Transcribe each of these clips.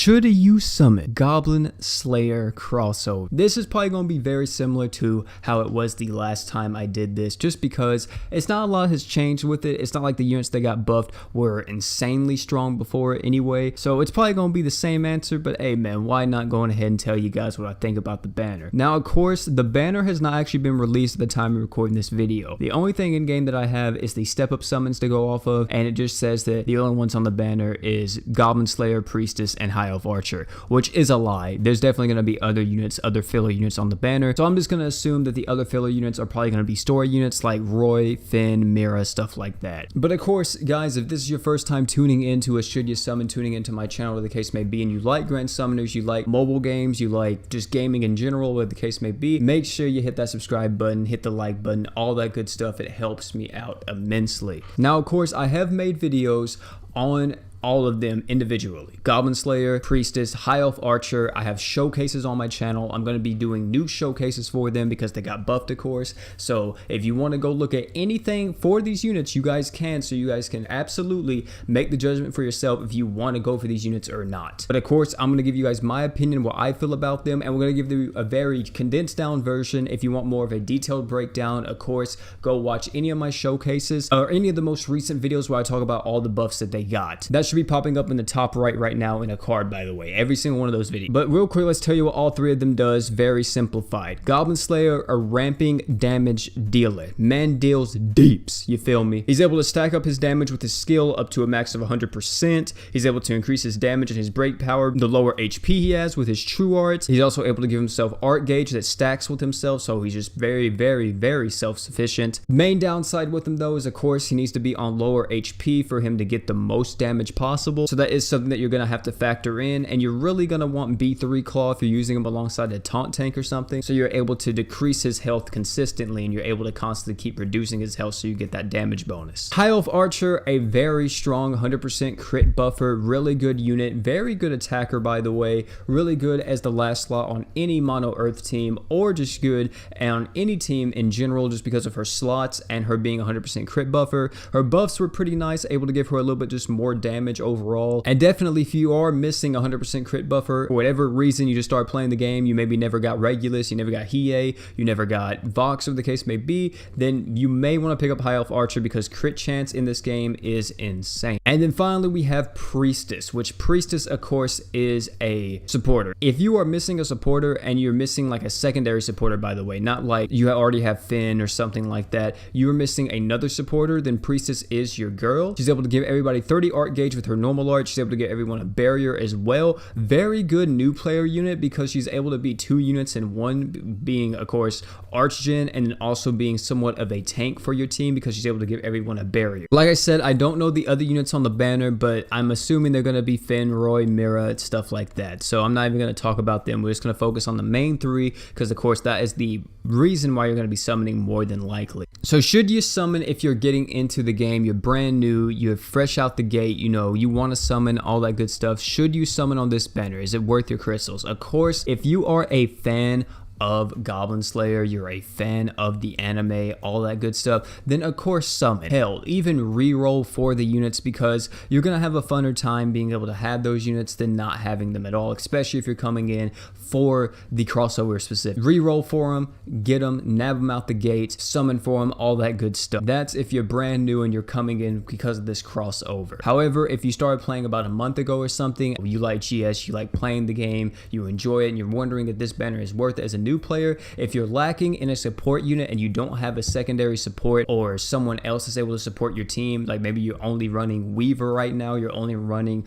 Should you summon Goblin Slayer crossover? This is probably going to be very similar to how it was the last time I did this, just because it's not a lot has changed with it. It's not like the units that got buffed were insanely strong before it anyway, so it's probably going to be the same answer, but hey man, why not go ahead and tell you guys what I think about the banner. Now of course, the banner has not actually been released at the time of recording this video. The only thing in game that I have is the step up summons to go off of, and it just says that the only ones on the banner is Goblin Slayer, Priestess, and High Elf Archer, which is a lie. There's definitely going to be other units, other filler units on the banner, so I'm just going to assume that the other filler units are probably going to be story units like Roy, Finn, Mira, stuff like that. But of course guys, if this is your first time tuning into a Should You Summon, tuning into my channel, whatever the case may be, and you like Grand Summoners, you like mobile games, you like just gaming in general, whatever the case may be, make sure you hit that subscribe button, hit the like button, all that good stuff. It helps me out immensely. Now of course, I have made videos on all of them individually. Goblin Slayer, Priestess, High Elf Archer. I have showcases on my channel. I'm going to be doing new showcases for them because they got buffed, of course. So if you want to go look at anything for these units, you guys can. So you guys can absolutely make the judgment for yourself if you want to go for these units or not. But of course, I'm going to give you guys my opinion, what I feel about them, and we're going to give you a very condensed down version. If you want more of a detailed breakdown, of course, go watch any of my showcases or any of the most recent videos where I talk about all the buffs that they got. That should be popping up in the top right now in a card, by the way, every single one of those videos. But real quick, let's tell you what all three of them does. Very simplified. Goblin Slayer, a ramping damage dealer. Man deals deeps, you feel me? He's able to stack up his damage with his skill up to a max of 100%. He's able to increase his damage and his break power, the lower HP he has with his true arts. He's also able to give himself art gauge that stacks with himself, so he's just very self-sufficient. Main downside with him though is, of course, he needs to be on lower HP for him to get the most damage possible. So that is something that you're going to have to factor in, and you're really going to want B3 Claw if you're using him alongside a taunt tank or something, so you're able to decrease his health consistently and you're able to constantly keep reducing his health so you get that damage bonus. High Elf Archer, a very strong 100% crit buffer, really good unit, very good attacker by the way, really good as the last slot on any mono earth team, or just good on any team in general just because of her slots and her being 100% crit buffer. Her buffs were pretty nice, able to give her a little bit just more damage overall. And definitely if you are missing 100% crit buffer for whatever reason, you just start playing the game, you maybe never got Regulus, you never got Hiei, you never got Vox, or the case may be, then you may want to pick up High Elf Archer because crit chance in this game is insane. And then finally we have Priestess, which Priestess of course is a supporter. If you are missing a supporter, and you're missing like a secondary supporter, by the way, not like you already have Finn or something like that, you're missing another supporter, then Priestess is your girl. She's able to give everybody 30 art gauge with her normal art. She's able to get everyone a barrier as well. Very good new player unit because she's able to be 2 units in one, being of course Archgen, and then also being somewhat of a tank for your team because she's able to give everyone a barrier. Like I said, I don't know the other units on the banner, but I'm assuming they're going to be Finn, Roy, Mira, stuff like that. So I'm not even going to talk about them. We're just going to focus on the main 3 because of course that is the reason why you're going to be summoning more than likely. So should you summon if you're getting into the game, you're brand new, you're fresh out the gate, you know, you want to summon, all that good stuff. Should you summon on this banner? Is it worth your crystals? Of course, if you are a fan of Goblin Slayer, you're a fan of the anime, all that good stuff, then of course summon. Hell, even reroll for the units because you're gonna have a funner time being able to have those units than not having them at all, especially if you're coming in for the crossover specific. Reroll for them, get them, nab them out the gate, summon for them, all that good stuff. That's if you're brand new and you're coming in because of this crossover. However, if you started playing about a month ago or something, you like GS, you like playing the game, you enjoy it, and you're wondering if this banner is worth it as a new player, if you're lacking in a support unit and you don't have a secondary support, or someone else is able to support your team, like maybe you're only running Weaver right now, you're only running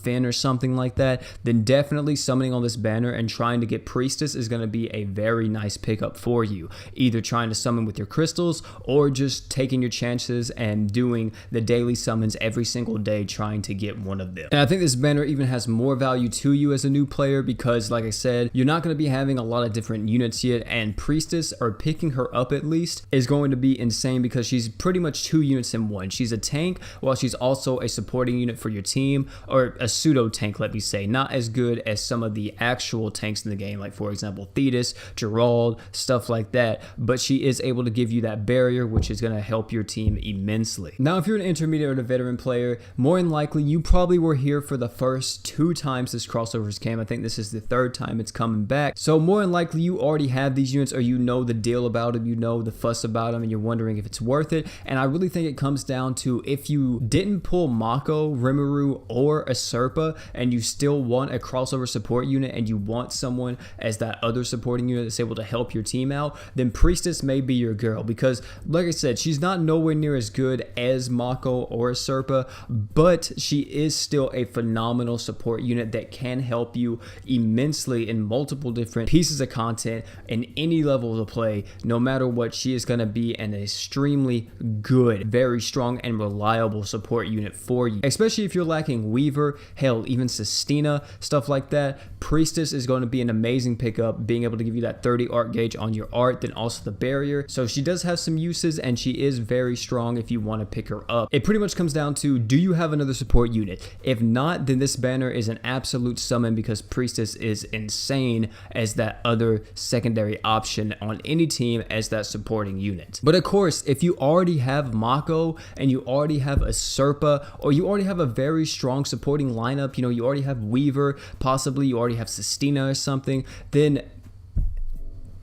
Finn or something like that, then definitely summoning on this banner and trying to get Priestess is going to be a very nice pickup for you. Either trying to summon with your crystals or just taking your chances and doing the daily summons every single day trying to get one of them. And I think this banner even has more value to you as a new player because, like I said, you're not going to be having a lot of different different units yet, and Priestess, or picking her up at least, is going to be insane because she's pretty much 2 units in one. She's a tank while she's also a supporting unit for your team, or a pseudo tank, let me say. Not as good as some of the actual tanks in the game, like for example Thetis, Gerald, stuff like that, but she is able to give you that barrier, which is going to help your team immensely. Now if you're an intermediate or a veteran player, more than likely you probably were here for the first 2 times this crossovers came. I think this is the 3rd time it's coming back, so more than likely you already have these units, or you know the deal about them, you know the fuss about them, and you're wondering if it's worth it. And I really think it comes down to, if you didn't pull Mako, Rimuru, or a Serpa, and you still want a crossover support unit, and you want someone as that other supporting unit that's able to help your team out, then Priestess may be your girl, because like I said, she's not nowhere near as good as Mako or a Serpa, but she is still a phenomenal support unit that can help you immensely in multiple different pieces of content in any level of play. No matter what, she is going to be an extremely good, very strong and reliable support unit for you, especially if you're lacking Weaver, hell, even Sistina, stuff like that. Priestess is going to be an amazing pickup, being able to give you that 30 art gauge on your art, then also the barrier. So she does have some uses, and she is very strong if you want to pick her up. It pretty much comes down to, do you have another support unit? If not, then this banner is an absolute summon, because Priestess is insane as that other secondary option on any team as that supporting unit. But of course, if you already have Mako, and you already have a Serpa, or you already have a very strong supporting lineup, you know, you already have Weaver, possibly you already have Sistina or something, then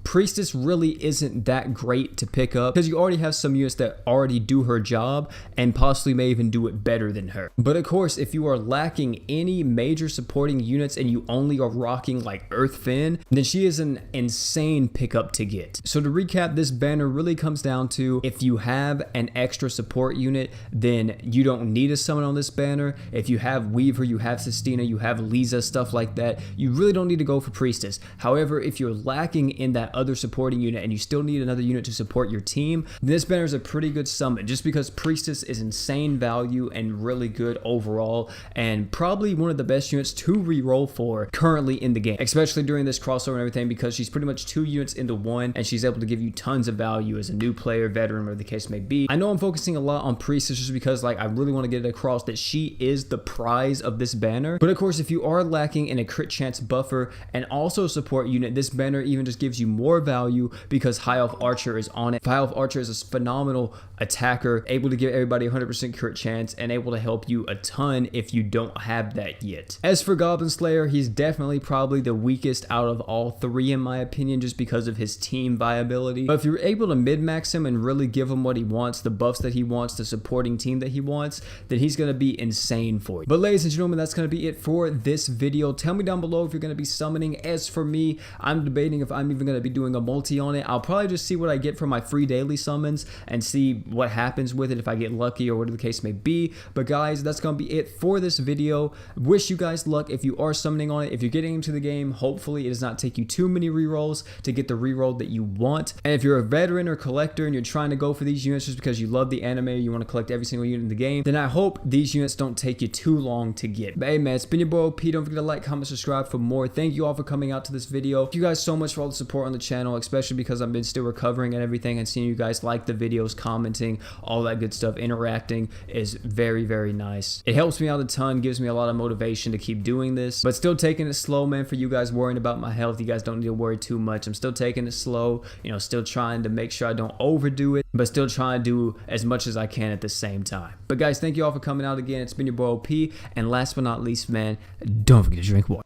Priestess really isn't that great to pick up, because you already have some units that already do her job and possibly may even do it better than her. But of course, if you are lacking any major supporting units and you only are rocking like Earthfin, then she is an insane pickup to get. So to recap, this banner really comes down to, if you have an extra support unit, then you don't need a summon on this banner. If you have Weaver, you have Sistina, you have Lisa, stuff like that, you really don't need to go for Priestess. However, if you're lacking in that other supporting unit and you still need another unit to support your team, this banner is a pretty good summon, just because Priestess is insane value and really good overall, and probably one of the best units to reroll for currently in the game, especially during this crossover and everything, because she's pretty much 2 units into one, and she's able to give you tons of value as a new player, veteran, whatever the case may be. I know I'm focusing a lot on Priestess just because like I really want to get it across that she is the prize of this banner. But of course, if you are lacking in a crit chance buffer and also a support unit, this banner even just gives you more value, because High Elf Archer is on it. High Elf Archer is a phenomenal attacker, able to give everybody 100% crit chance and able to help you a ton if you don't have that yet. As for Goblin Slayer, he's definitely probably the weakest out of all 3 in my opinion, just because of his team viability. But if you're able to mid-max him and really give him what he wants, the buffs that he wants, the supporting team that he wants, then he's going to be insane for you. But ladies and gentlemen, that's going to be it for this video. Tell me down below if you're going to be summoning. As for me, I'm debating if I'm even going to be doing a multi on it. I'll probably just see what I get from my free daily summons and see what happens with it, if I get lucky or whatever the case may be. But guys, that's gonna be it for this video. Wish you guys luck if you are summoning on it. If you're getting into the game, hopefully it does not take you too many rerolls to get the reroll that you want. And if you're a veteran or collector and you're trying to go for these units just because you love the anime, you want to collect every single unit in the game, then I hope these units don't take you too long to get. But hey man, it's been your boy OP. Don't forget to like, comment, subscribe for more. Thank you all for coming out to this video. Thank you guys so much for all the support on the channel, especially because I've been still recovering and everything, and seeing you guys like the videos, commenting, all that good stuff, interacting is very, very nice. It helps me out a ton, gives me a lot of motivation to keep doing this, but still taking it slow, man. For you guys worrying about my health, you guys don't need to worry too much. I'm still taking it slow, you know, still trying to make sure I don't overdo it, but still trying to do as much as I can at the same time. But guys, thank you all for coming out again. It's been your boy OP, and last but not least, man, don't forget to drink water.